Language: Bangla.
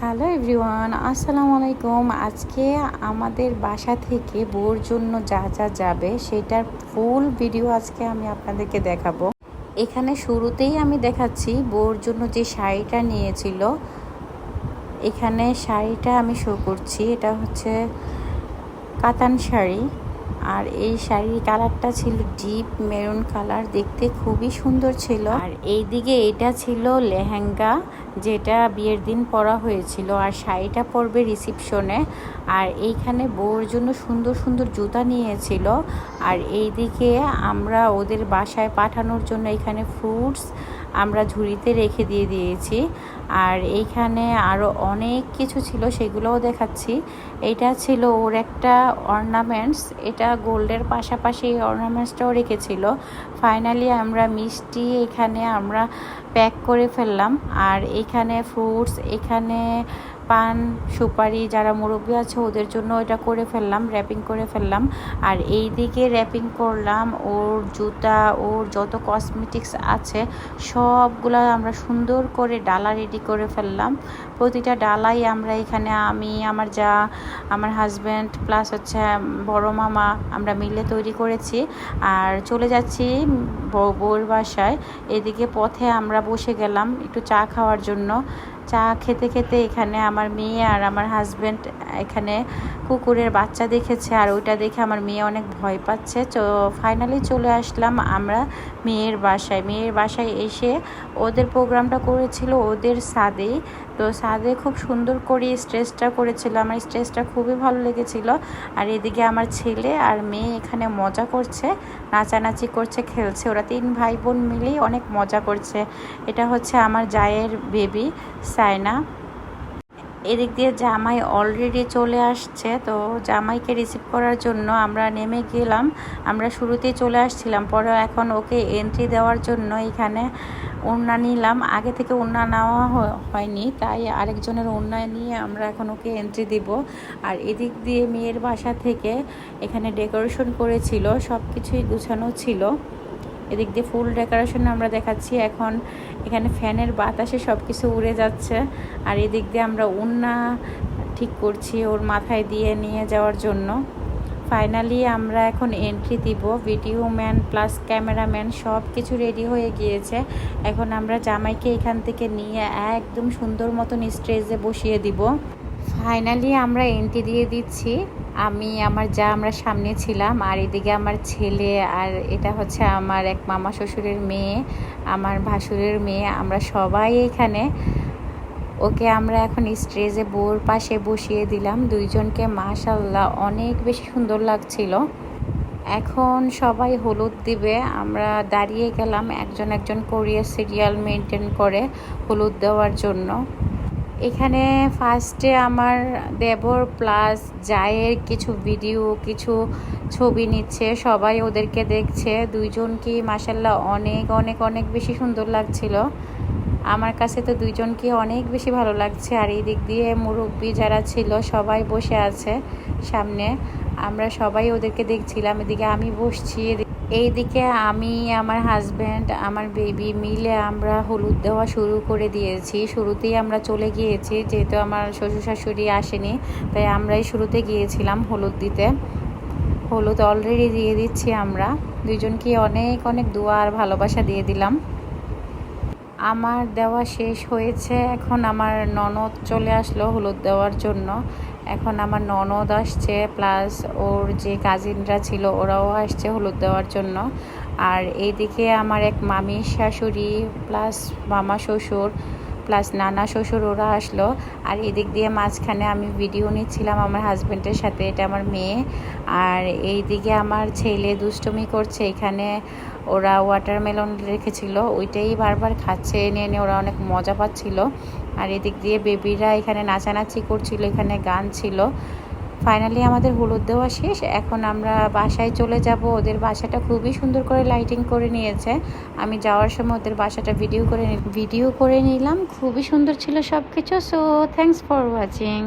হ্যালো এভরিওয়ান, আসসালামু আলাইকুম। আজকে আমাদের বাসা থেকে বউর জন্য যা যা যাবে সেটার ফুল ভিডিও আজকে আমি আপনাদেরকে দেখাবো। এখানে শুরুতেই আমি দেখাচ্ছি বউর জন্য যে শাড়িটা নিয়েছিল। এখানে শাড়িটা আমি শো করছি, এটা হচ্ছে কাতান শাড়ি। আর এই শাড়ির কালারটা ছিল ডিপ মেরুন কালার, দেখতে খুবই সুন্দর ছিল। আর এইদিকে এটা ছিল লেহেঙ্গা, যেটা বিয়ের দিন পরা হয়েছিল। আর শাড়িটা পরবে রিসিপশনে। আর এইখানে বউর জন্য সুন্দর সুন্দর জুতা নিয়েছিল। আর এইদিকে আমরা ওদের বাসায় পাঠানোর জন্য এখানে ফ্রুটস আমরা ঝুড়িতে রেখে দিয়েছি। আর এইখানে আরও অনেক কিছু ছিল, সেগুলোও দেখাচ্ছি। এটা ছিল ওর একটা অর্নামেন্টস, এটা গোল্ডের পাশাপাশি এই অর্নামেন্টসটাও রেখেছিল। ফাইনালি আমরা মিষ্টি এখানে আমরা প্যাক করে ফেললাম। আর এখানে ফ্রুটস, এখানে পান সুপারি, যারা মুরব্বী আছে ওদের জন্য এটা করে ফেললাম, র্যাপিং করে ফেললাম। আর এই দিকে র্যাপিং করলাম ওর জুতা, ওর যত কসমেটিক্স আছে সবগুলো আমরা সুন্দর করে ডালা রেডি করে ফেললাম। প্রতিটা ডালাই আমরা এখানে আমি, আমার যা, আমার হাজব্যান্ড প্লাস হচ্ছে বড় মামা, আমরা মিলে তৈরি করেছি। আর চলে যাচ্ছি বউর বাসায়। এদিকে পথে আমরা বসে গেলাম একটু চা খাওয়ার জন্য। চা খেতে খেতে এখানে আমার মেয়ে আর আমার হাজব্যান্ড এখানে কুকুরের বাচ্চা দেখেছে, আর ওইটা দেখে আমার মেয়ে অনেক ভয় পাচ্ছে। তো ফাইনালি চলে আসলাম আমরা মেয়ের বাসায় এসে ওদের প্রোগ্রামটা করেছিল ওদের ছাদেই। তো ছাদে খুব সুন্দর করে স্টেজটা করেছিল, আমার স্টেজটা খুবই ভালো লেগেছিল। আর এদিকে আমার ছেলে আর মেয়ে এখানে মজা করছে, নাচানাচি করছে, খেলছে। ওরা 3 ভাই বোন মিলেই অনেক মজা করছে। এটা হচ্ছে আমার জায়ের বেবি সায়না। এদিক দিয়ে জামাই অলরেডি চলে আসছে, তো জামাইকে রিসিভ করার জন্য আমরা নেমে গেলাম। আমরা শুরুতেই চলে আসছিলাম, পরে এখন ওকে এন্ট্রি দেওয়ার জন্য এখানে ওড়না নিলাম। আগে থেকে ওড়না নেওয়া হয়নি, তাই আরেকজনের ওড়না নিয়ে আমরা এখন ওকে এন্ট্রি দিব। আর এদিক দিয়ে মেয়ের বাসা থেকে এখানে ডেকোরেশন করেছিল, সব কিছুই গুছানো ছিল। এদিক দিয়ে ফুল ডেকোরেশন আমরা দেখাচ্ছি। এখন এখানে ফ্যানের বাতাসে সব কিছু উড়ে যাচ্ছে। আর এদিক দিয়ে আমরা ওড়না ঠিক করছি ওর মাথায় দিয়ে নিয়ে যাওয়ার জন্য। ফাইনালি আমরা এখন এন্ট্রি দিব। ভিডিও ম্যান প্লাস ক্যামেরাম্যান সব কিছু রেডি হয়ে গিয়েছে। এখন আমরা জামাইকে এখান থেকে নিয়ে একদম সুন্দর মতন স্টেজে বসিয়ে দিব। ফাইনালি আমরা এন্ট্রি দিয়ে দিচ্ছি। আমি, আমার যা, আমরা সামনে ছিলাম। আর এদিকে আমার ছেলে, আর এটা হচ্ছে আমার এক মামা শ্বশুরের মেয়ে, আমার ভাসুরের মেয়ে। আমরা সবাই এখানে ওকে আমরা এখন স্টেজে বউর পাশে বসিয়ে দিলাম দুইজনকে। মাশাআল্লাহ অনেক বেশি সুন্দর লাগছিল। এখন সবাই হলুদ দিবে, আমরা দাঁড়িয়ে গেলাম একজন একজন করিয়ে সিরিয়াল মেনটেন করে হলুদ দেওয়ার জন্য। এখানে ফার্স্টে আমার দেবর প্লাস জায়ের কিছু ভিডিও, কিছু ছবি নিচ্ছে, সবাই ওদেরকে দেখছে। দুইজনকে মাশাআল্লাহ অনেক অনেক অনেক বেশি সুন্দর লাগছিল। আমার কাছে তো দুইজনকে অনেক বেশি ভালো লাগছে। আর এই দিক দিয়ে মুরব্বি যারা ছিল সবাই বসে আছে সামনে, আমরা সবাই ওদেরকে দেখছিলাম। এদিকে আমি বসছি, এইদিকে আমি, আমার হাজব্যান্ড, আমার বেবি মিলে আমরা হলুদ দেওয়া শুরু করে দিয়েছি। শুরুতেই আমরা চলে গিয়েছি, যেহেতু আমার শ্বশুর শাশুড়ি আসেনি, তাই আমরাই শুরুতে গিয়েছিলাম হলুদ দিতে। হলুদ অলরেডি দিয়ে দিচ্ছি আমরা। দুইজনকে অনেক অনেক দোয়া আর ভালোবাসা দিয়ে দিলাম। আমার দেওয়া শেষ হয়েছে, এখন আমার ননদ চলে আসলো হলুদ দেওয়ার জন্য। এখন আমার ননদ আসছে, প্লাস ওর যে কাজিনরা ছিল ওরাও আসছে হলুদ দেওয়ার জন্য। আর এইদিকে আমার এক মামি শাশুড়ি প্লাস মামা শ্বশুর প্লাস নানা শ্বশুর ওরা আসলো। আর এদিক দিয়ে মাঝখানে আমি ভিডিও নিচ্ছিলাম আমার হাজব্যান্ডের সাথে, এটা আমার মেয়ে। আর এইদিকে আমার ছেলে দুষ্টুমি করছে। এখানে ওরা ওয়াটারমেলন রেখেছিল, ওইটাই বারবার খাচ্ছে, এনে এনে ওরা অনেক মজা পাচ্ছিল। আর এদিক দিয়ে বেবিরা এখানে নাচানাচি করছিল, এখানে গান ছিল। ফাইনালি আমাদের হলুদ দেওয়া শেষ, এখন আমরা বাসায় চলে যাব। ওদের বাসাটা খুবই সুন্দর করে লাইটিং করে নিয়েছে। আমি যাওয়ার সময় ওদের বাসাটা ভিডিও করে নিলাম, খুবই সুন্দর ছিল সব কিছু। So thanks for watching.